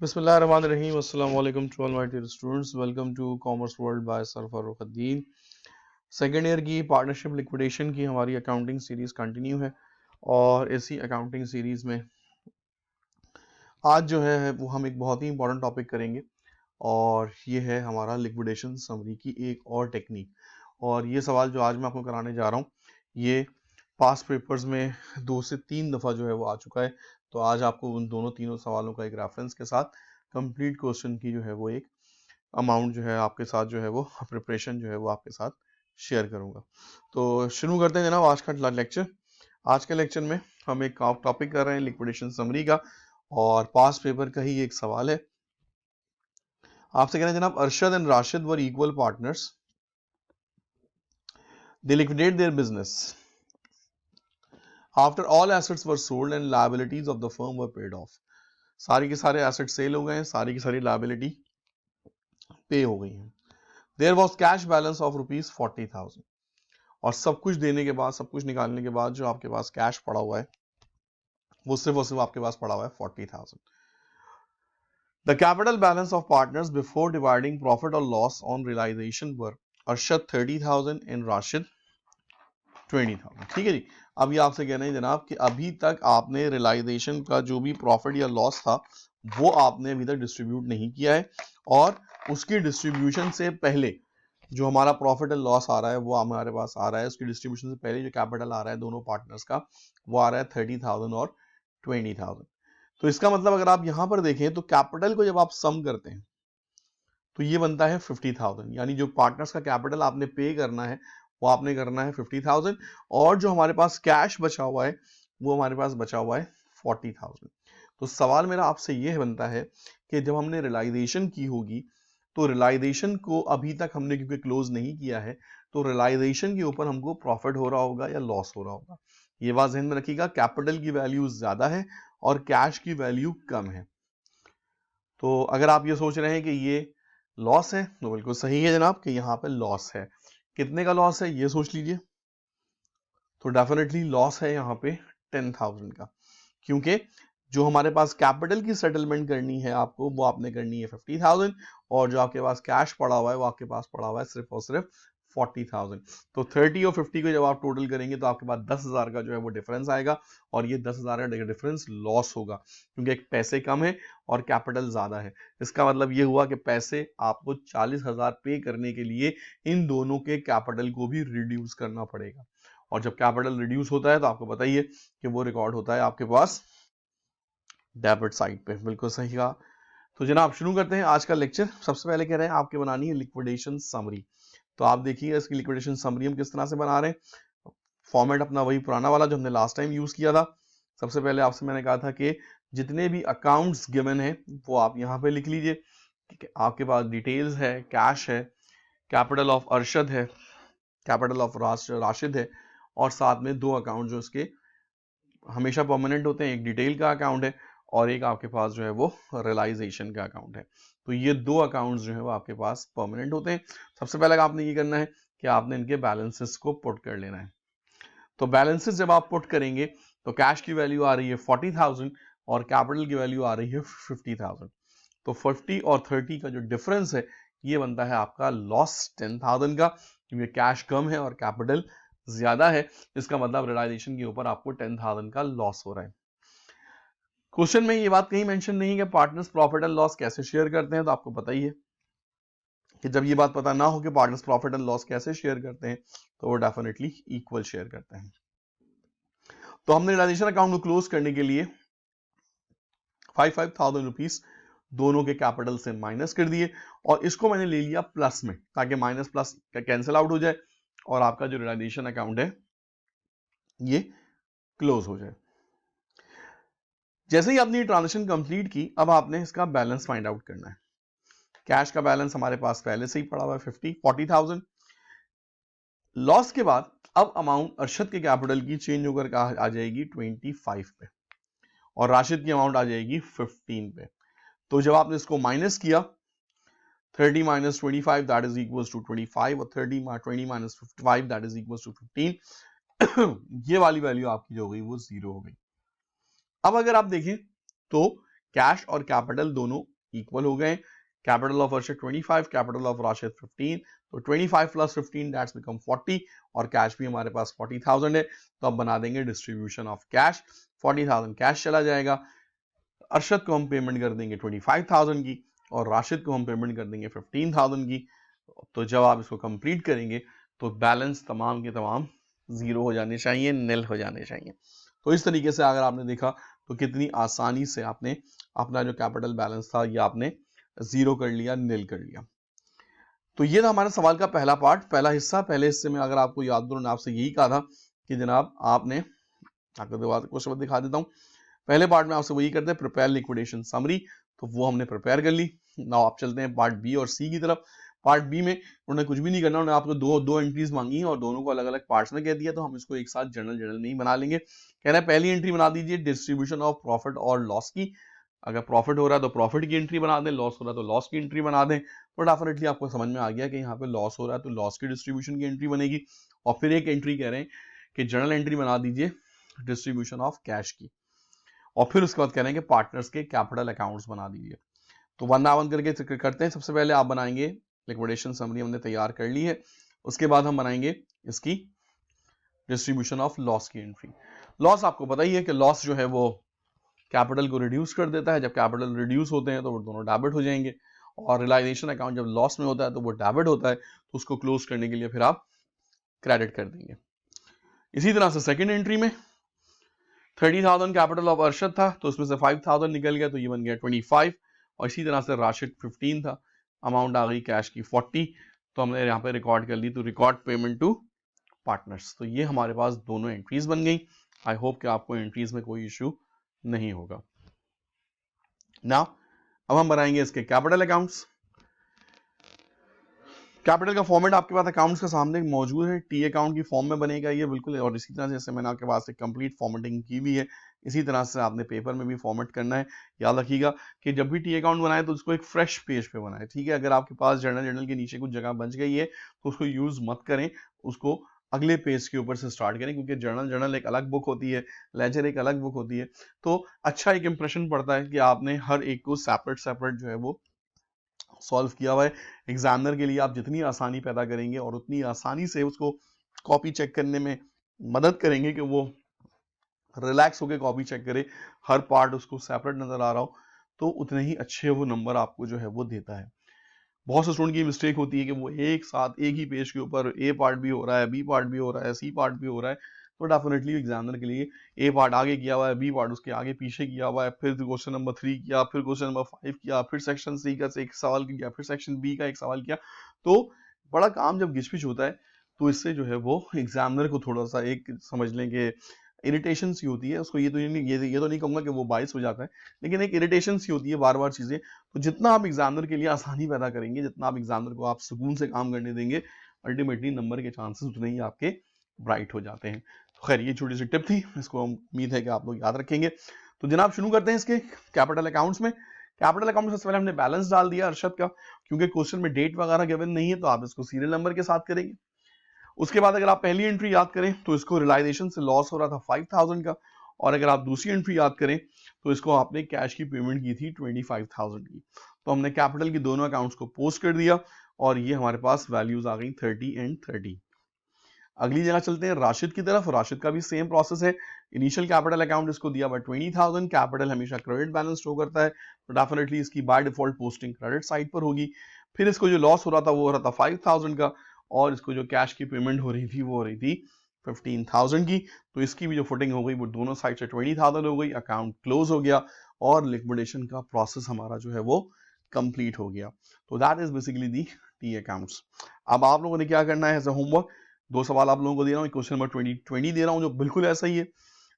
बिस्मिल्लाहिर्रहमानिर्रहीम अस्सलाम वालेकुम to all my dear students. Welcome to commerce world by sir Farrukhuddin. Second year की partnership liquidation की हमारी अकाउंटिंग सीरीज कंटिन्यू है और इसी अकाउंटिंग सीरीज में आज जो है वो हम एक बहुत ही इंपॉर्टेंट टॉपिक करेंगे और ये है हमारा लिक्विडेशन समरी की एक और टेक्निक। और ये सवाल जो आज मैं आपको कराने जा रहा हूँ ये पास्ट पेपर्स में 2 से 3 दफ़ा जो है वो आ चुका है। तो आज आपको उन दोनों तीनों सवालों का एक रेफरेंस के साथ कंप्लीट क्वेश्चन की जो है वो एक अमाउंट जो है आपके साथ जो है वो प्रिपरेशन जो है वो आपके साथ शेयर करूंगा। तो शुरू करते हैं जनाब आज का लेक्चर। आज के लेक्चर में हम एक टॉपिक कर रहे हैं लिक्विडेशन समरी का और पास्ट पेपर का ही एक सवाल है। आपसे कह रहे हैं जनाब, Arshad and Rashid were equal partners, they liquidate their business after all assets were sold and liabilities of the firm were paid of. सारी के सारे एसेट सेल हो गए हैं, सारी की सारी लायबिलिटी पे हो गई हैं। There was cash balance of ₹40,000 और सब कुछ देने के बाद, सब कुछ निकालने के बाद जो आपके पास कैश पड़ा हुआ है वो सिर्फ आपके पास पड़ा हुआ है 40,000। The capital balance of partners before dividing profit और loss on realisation were Arshad 30,000 and Rashid 20,000। ठीक है जी। अब ये आपसे कह रहे हैं जनाब कि अभी तक आपने रियलाइजेशन का जो भी प्रॉफिट या लॉस था वो आपने अभी तक डिस्ट्रीब्यूट नहीं किया है और उसकी डिस्ट्रीब्यूशन से पहले जो हमारा प्रॉफिट एंड लॉस आ रहा है वो हमारे पास आ रहा है, उसकी डिस्ट्रीब्यूशन से पहले जो कैपिटल आ रहा है दोनों पार्टनर्स का वो आ रहा है 30,000 और 20,000। तो इसका मतलब अगर आप यहां पर देखें तो कैपिटल को जब आप सम करते हैं तो ये बनता है 50,000, यानी जो पार्टनर्स का कैपिटल आपने पे करना है वो आपने करना है 50,000 और जो हमारे पास कैश बचा हुआ है वो हमारे पास बचा हुआ है 40,000। तो सवाल मेरा आपसे ये बनता है कि जब हमने रियलाइजेशन की होगी तो रियलाइजेशन को अभी तक हमने क्योंकि क्लोज नहीं किया है तो रियलाइजेशन के ऊपर हमको प्रॉफिट हो रहा होगा या लॉस हो रहा होगा। ये बात ध्यान में रखिएगा, कैपिटल की वैल्यू ज्यादा है और कैश की वैल्यू कम है। तो अगर आप ये सोच रहे हैं कि ये लॉस है तो बिल्कुल सही है जनाब कि यहाँ पे लॉस है। कितने का लॉस है ये सोच लीजिए। तो डेफिनेटली लॉस है यहाँ पे 10,000 का, क्योंकि जो हमारे पास कैपिटल की सेटलमेंट करनी है आपको वो आपने करनी है 50,000 और जो आपके पास कैश पड़ा हुआ है वो आपके पास पड़ा हुआ है सिर्फ और सिर्फ 40,000। तो 30 और 50 को जब आप टोटल करेंगे तो आपके पास 10,000 का जो है वो डिफरेंस आएगा और ये 10,000 का डिफरेंस लॉस होगा क्योंकि एक पैसे कम है और कैपिटल ज्यादा है। इसका मतलब ये हुआ कि पैसे आपको 40,000 पे करने के लिए इन दोनों के कैपिटल को भी रिड्यूस करना पड़ेगा और जब कैपिटल रिड्यूस होता है तो आपको बताइए कि वो रिकॉर्ड होता है आपके पास डेबिट साइड पे। बिल्कुल सही कहा। तो जनाब शुरू करते हैं आज का लेक्चर। सबसे पहले कह रहे हैं आपके बनानी है लिक्विडेशन समरी। तो आप देखिए इसकी लिक्विडेशन समरी हम किस तरह से बना रहे हैं। फॉर्मेट अपना वही पुराना वाला जो हमने लास्ट टाइम यूज किया था। सबसे पहले आपसे मैंने कहा था कि जितने भी अकाउंट्स गिवन है वो आप यहाँ पे लिख लीजिए। आपके पास डिटेल्स है, कैश है, कैपिटल ऑफ अरशद है, कैपिटल ऑफ राशिद है और साथ में दो अकाउंट जो इसके हमेशा परमानेंट होते हैं, एक डिटेल का अकाउंट है और एक आपके पास जो है वो रियलाइजेशन का अकाउंट है। तो ये दो अकाउंट्स जो है वो आपके पास परमानेंट होते हैं। सबसे पहले आपने ये करना है कि आपने इनके बैलेंसेस को पुट कर लेना है। तो बैलेंसेस जब आप पुट करेंगे तो कैश की वैल्यू आ रही है 40,000 और कैपिटल की वैल्यू आ रही है 50,000। तो 50 और 30 का जो डिफरेंस है ये बनता है आपका लॉस 10,000 का, क्योंकि कैश कम है और कैपिटल ज्यादा है। इसका मतलब रियलाइजेशन के ऊपर आपको 10,000 का लॉस हो रहा है। क्वेश्चन में ये बात कहीं मेंशन नहीं कि पार्टनर्स प्रॉफिट एंड लॉस कैसे शेयर करते हैं, तो आपको पता ही है कि जब ये बात पता ना हो कि पार्टनर्स प्रॉफिट एंड लॉस कैसे शेयर करते हैं तो वो डेफिनेटली इक्वल शेयर करते हैं। तो हमने रियलाइजेशन अकाउंट को क्लोज करने के लिए 5,000 रुपीज दोनों के कैपिटल से माइनस कर दिए और इसको मैंने ले लिया प्लस में ताकि माइनस प्लस कैंसिल आउट हो जाए और आपका जो रियलाइजेशन अकाउंट है ये क्लोज हो जाए। जैसे ही आपने ये ट्रांजेक्शन कंप्लीट की अब आपने इसका बैलेंस फाइंड आउट करना है। कैश का बैलेंस हमारे पास पहले से ही पड़ा हुआ है 40,000। लॉस के बाद अब अमाउंट अरशद के कैपिटल की चेंज होकर आ जाएगी 25 पे और राशिद की अमाउंट आ जाएगी 15 पे। तो जब आपने इसको माइनस किया 30 minus 25 that is equals to 25 और 20 minus 55 that is equals to 15 ये वाली वैल्यू आपकी जो हो गई वो जीरो हो गई। अब अगर आप देखें तो कैश और कैपिटल दोनों इक्वल हो गए। Capital of Arshad 25, capital of Rashid 15, तो 25 प्लस 15 दैट्स बिकम 40 और कैश भी हमारे पास 40,000 है। तो अब बना देंगे डिस्ट्रीब्यूशन ऑफ कैश। 40,000 कैश चला जाएगा, अरशद को हम पेमेंट कर देंगे 25,000 की और राशिद को हम पेमेंट कर देंगे 15,000 की। तो जब आप इसको कंप्लीट करेंगे तो बैलेंस तमाम के तमाम जीरो हो जाने चाहिए, निल हो जाने चाहिए। तो इस तरीके से अगर आपने देखा तो कितनी आसानी से आपने अपना जो कैपिटल बैलेंस था ये आपने जीरो कर लिया, निल कर लिया। तो ये था हमारे सवाल का पहला पार्ट, पहला हिस्सा। पहले हिस्से में अगर आपको याद हो, आपसे यही कहा था कि जनाब आपने, आपको क्वेश्चन दिखा देता हूँ। पहले पार्ट में आपसे वही करते हैं, प्रिपेयर लिक्विडेशन समरी, तो वो हमने प्रिपेयर कर ली। नाउ आप चलते हैं पार्ट बी और सी की तरफ। पार्ट बी में उन्होंने कुछ भी नहीं करना, उन्होंने आपको दो एंट्रीज मांगी हैं और दोनों को अलग अलग पार्ट्स में कह दिया, तो हम इसको एक साथ जर्नल में ही बना लेंगे। कह रहा है पहली एंट्री बना दीजिए डिस्ट्रीब्यूशन ऑफ प्रॉफिट और लॉस की। अगर प्रॉफिट हो रहा है तो प्रॉफिट की एंट्री बना दें, लॉस हो रहा है तो लॉस की एंट्री बना दें। तो डेफिनेटली आपको समझ में आ गया कि यहाँ पे लॉस हो रहा है तो लॉस की डिस्ट्रीब्यूशन की एंट्री बनेगी। और फिर एक एंट्री कह रहे हैं कि जर्नल एंट्री बना दीजिए डिस्ट्रीब्यूशन ऑफ कैश की। और फिर उसके बाद कह रहे हैं कि पार्टनर्स के कैपिटल अकाउंट्स बना दीजिए। तो वन बाय वन करके करते हैं। सबसे पहले आप बनाएंगे लिक्विडेशन समरी, हमने तैयार कर ली है। उसके बाद हम बनाएंगे इसकी डिस्ट्रीब्यूशन ऑफ लॉस की एंट्री। लॉस आपको पता ही है कि लॉस जो है वो कैपिटल को रिड्यूस कर देता है। जब कैपिटल रिड्यूस होते हैं तो वो दोनों डेबिट हो जाएंगे। और रियलाइजेशन अकाउंट जब लॉस में होता है तो वो डेबिट होता है, तो उसको क्लोज करने के लिए फिर आप क्रेडिट कर देंगे। इसी तरह से सेकेंड एंट्री में 30,000 कैपिटल ऑफ अरशद था, तो उसमें से 5,000 निकल गया, तो ये बन गया 25। और इसी तरह से राशिद 15 था, अमाउंट आ गई कैश की 40, तो हमने यहाँ पे रिकॉर्ड कर ली, तो रिकॉर्ड पेमेंट टू पार्टनर्स। तो ये हमारे पास दोनों एंट्रीज बन गई। आई होप कि आपको एंट्रीज में कोई इश्यू नहीं होगा। नाउ अब हम बनाएंगे इसके कैपिटल अकाउंट्स। कैपिटल का फॉर्मेट आपके पास अकाउंट्स के सामने मौजूद है, टी अकाउंट की फॉर्म में बनेगा ये बिल्कुल। और इसी तरह से जैसे मैंने आपके पास एक कंप्लीट फॉर्मेटिंग की हुई है, इसी तरह से आपने पेपर में भी फॉर्मेट करना है। याद रखिएगा कि जब भी टी अकाउंट बनाए तो उसको एक फ्रेश पेज पे बनाए, ठीक है। अगर आपके पास जर्नल के नीचे कुछ जगह बच गई है तो उसको यूज मत करें, उसको अगले पेज के ऊपर से स्टार्ट करें, क्योंकि जर्नल एक अलग बुक होती है, लेजर एक अलग बुक होती है। तो अच्छा एक इंप्रेशन पड़ता है कि आपने हर एक को सेपरेट जो है वो सॉल्व किया हुआ है। एग्जामिनर के लिए आप जितनी आसानी पैदा करेंगे और उतनी आसानी से उसको कॉपी चेक करने में मदद करेंगे कि वो रिलैक्स होकर कॉपी चेक करे, हर पार्ट उसको सेपरेट नजर आ रहा हो, तो उतने ही अच्छे वो नंबर आपको जो है वो देता है। बहुत से स्टूडेंट की मिस्टेक होती है कि वो एक साथ एक ही पेज के ऊपर ए पार्ट भी हो रहा है, बी पार्ट भी हो रहा है, सी पार्ट भी हो रहा है। तो डेफिनेटली एग्जामिनर के लिए ए पार्ट आगे किया हुआ है, बी पार्ट उसके आगे पीछे किया हुआ है, फिर क्वेश्चन नंबर 3 किया, फिर क्वेश्चन नंबर 5 किया, फिर सेक्शन सी का एक सवाल किया, फिर सेक्शन बी का एक सवाल किया। तो बड़ा काम जब घिचपिच होता है तो इससे जो है वो एग्जामिनर को थोड़ा सा एक समझ लें कि इरिटेशन सी होती है उसको। ये तो नहीं कहूंगा कि वो बाइस हो जाता है, लेकिन एक इरिटेशन सी होती है बार बार चीजें। तो जितना आप एग्जामिनर के लिए आसानी पैदा करेंगे, जितना आप एग्जामिनर को आप सुकून से काम करने देंगे, अल्टीमेटली नंबर के चांसेस उतने ही आपके ब्राइट हो जाते हैं। तो खैर ये छोटी सी टिप थी, इसको उम्मीद है कि आप लोग याद रखेंगे। तो जनाब शुरू करते हैं इसके कैपिटल अकाउंट्स में। कैपिटल अकाउंट में सबसे पहले हमने बैलेंस डाल दिया अरशद का, क्योंकि क्वेश्चन में डेट वगैरह गिवन नहीं है, तो आप इसको सीरियल नंबर के साथ करेंगे। उसके बाद अगर आप पहली एंट्री याद करें तो इसको रियलाइजेशन से लॉस हो रहा था 5,000 का, और अगर आप दूसरी एंट्री याद करें तो इसको आपने कैश की पेमेंट की थी 25,000 की। तो हमने कैपिटल की दोनों अकाउंट्स को पोस्ट कर दिया और ये हमारे पास वैल्यूज आ गई 30 एंड 30। अगली जगह चलते हैं राशिद की तरफ। राशिद का भी सेम प्रोसेस है। इनिशियल कैपिटल अकाउंट इसको दिया हुआ 20,000, कैपिटल हमेशा क्रेडिट बैलेंस शो करता है, तो डेफिनेटली इसकी by default posting credit side पर होगी। फिर इसको जो लॉस हो रहा था वो हो रहा था 5,000 का, और इसको जो कैश की पेमेंट हो रही थी वो हो रही थी 15,000 की। तो इसकी भी जो फुटिंग हो गई वो दोनों साइड से 20,000 हो गई, अकाउंट क्लोज हो गया और लिक्विडेशन का प्रोसेस हमारा जो है वो कंप्लीट हो गया। तो that is basically the T accounts. अब आप लोगों ने क्या करना है एज अ होमवर्क, दो सवाल आप लोगों को दे रहा हूँ, क्वेश्चन नंबर 20 दे रहा हूँ जो बिल्कुल ऐसा ही है।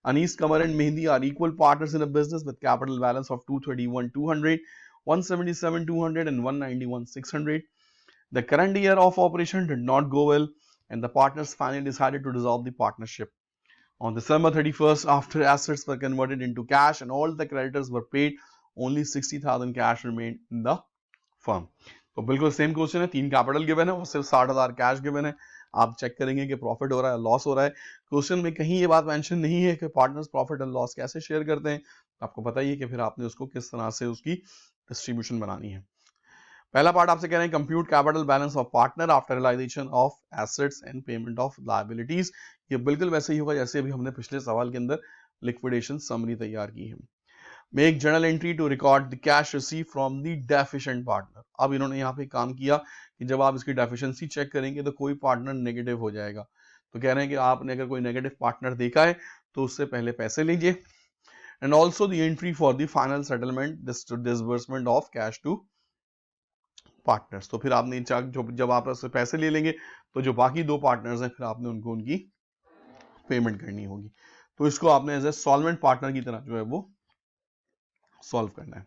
Anis, Qamar and Mehndi are equal partners in a business with capital balance of 231,200, 177,200 and 191,600. The current year of operation did not go well and the partners finally decided to dissolve the partnership. On December 31st, after assets were converted into cash and all the creditors were paid, only 60,000 cash remained in the firm. तो बिल्कुल same question है, 3 capital given है और सिर्फ 60,000 cash given है। आप check करेंगे कि प्रॉफिट हो रहा है लॉस हो रहा है। क्वेश्चन में कहीं ये बात मेंशन नहीं है कि पार्टनर्स प्रॉफिट एंड लॉस कैसे शेयर करते हैं। आपको पता ही है कि फिर आपने उसको किस तरह से उसकी डिस्ट्रीब्यूशन बनानी है। पहला पार्ट आपसे कह रहे हैं compute capital balance of partner after realisation of assets and payment of liabilities. ये बिल्कुल वैसे ही होगा जैसे अभी हमने पिछले सवाल के अंदर लिक्विडेशन समरी तैयार की है। Make journal entry to record the cash receive from the deficient partner. अब इन्होंने यहाँ पे काम किया कि जब आप इसकी डेफिशिएंसी चेक करेंगे तो कोई पार्टनर नेगेटिव हो जाएगा, तो कह रहे हैं कि आपने अगर कोई नेगेटिव पार्टनर देखा है तो उससे पहले पैसे लीजिए। And also the entry for the final settlement disbursement of cash to partners. तो फिर आपने जब आप उससे पैसे ले लेंगे तो जो बाकी दो पार्टनर्स हैं फिर आपने उनको उनकी पेमेंट करनी होगी। तो इसको आपने एज ए सॉल्वेंट पार्टनर की तरह जो है वो सॉल्व करना है।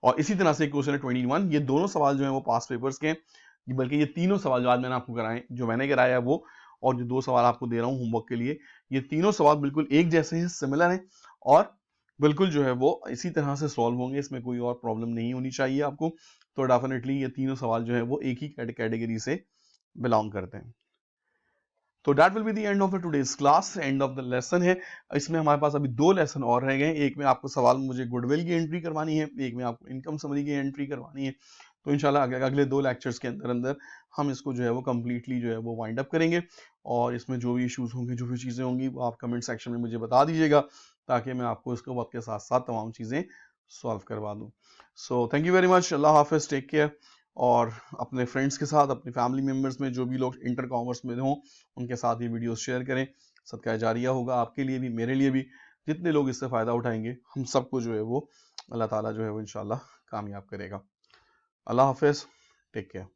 और इसी तरह से क्वेश्चन है 21। ये दोनों सवाल जो है वो पास पेपर्स के हैं, बल्कि ये तीनों सवाल जो आज मैंने आपको कराए, जो मैंने कराया है वो, और जो दो सवाल आपको दे रहा हूँ होमवर्क के लिए, ये तीनों सवाल बिल्कुल एक जैसे हैं, सिमिलर हैं और बिल्कुल जो है वो इसी तरह से सॉल्व होंगे। इसमें कोई और प्रॉब्लम नहीं होनी चाहिए आपको। तो डेफिनेटली ये तीनों सवाल जो है वो एक ही कैटेगरी से बिलोंग करते हैं। तो that will be the end of the today's class, end of the lesson है। इसमें हमारे पास अभी दो लेसन और रह गए। एक में आपको सवाल मुझे गुडविल की एंट्री करवानी है, एक में आपको इनकम समरी की एंट्री करवानी है। तो इंशाल्लाह अगले दो लेक्चर्स के अंदर अंदर हम इसको जो है वो कम्प्लीटली जो है वो वाइंड अप करेंगे। और इसमें जो भी इश्यूज होंगे, जो भी चीज़ें होंगी, वो आप कमेंट सेक्शन में मुझे बता दीजिएगा, ताकि मैं आपको इसको वक्त के साथ साथ तमाम चीज़ें सॉल्व करवा दूँ। So thank you very much. अल्लाह हाफिज़, टेक केयर। और अपने फ्रेंड्स के साथ, अपनी फैमिली मेम्बर्स में जो भी लोग इंटर कॉमर्स में हों, उनके साथ ये वीडियो शेयर करें। सदका जारिया होगा आपके लिए भी, मेरे लिए भी। जितने लोग इससे फ़ायदा उठाएंगे, हम सबको जो है वो अल्लाह ताला जो है वो इंशाल्लाह कामयाब करेगा। अल्लाह हाफिज़, टेक केयर।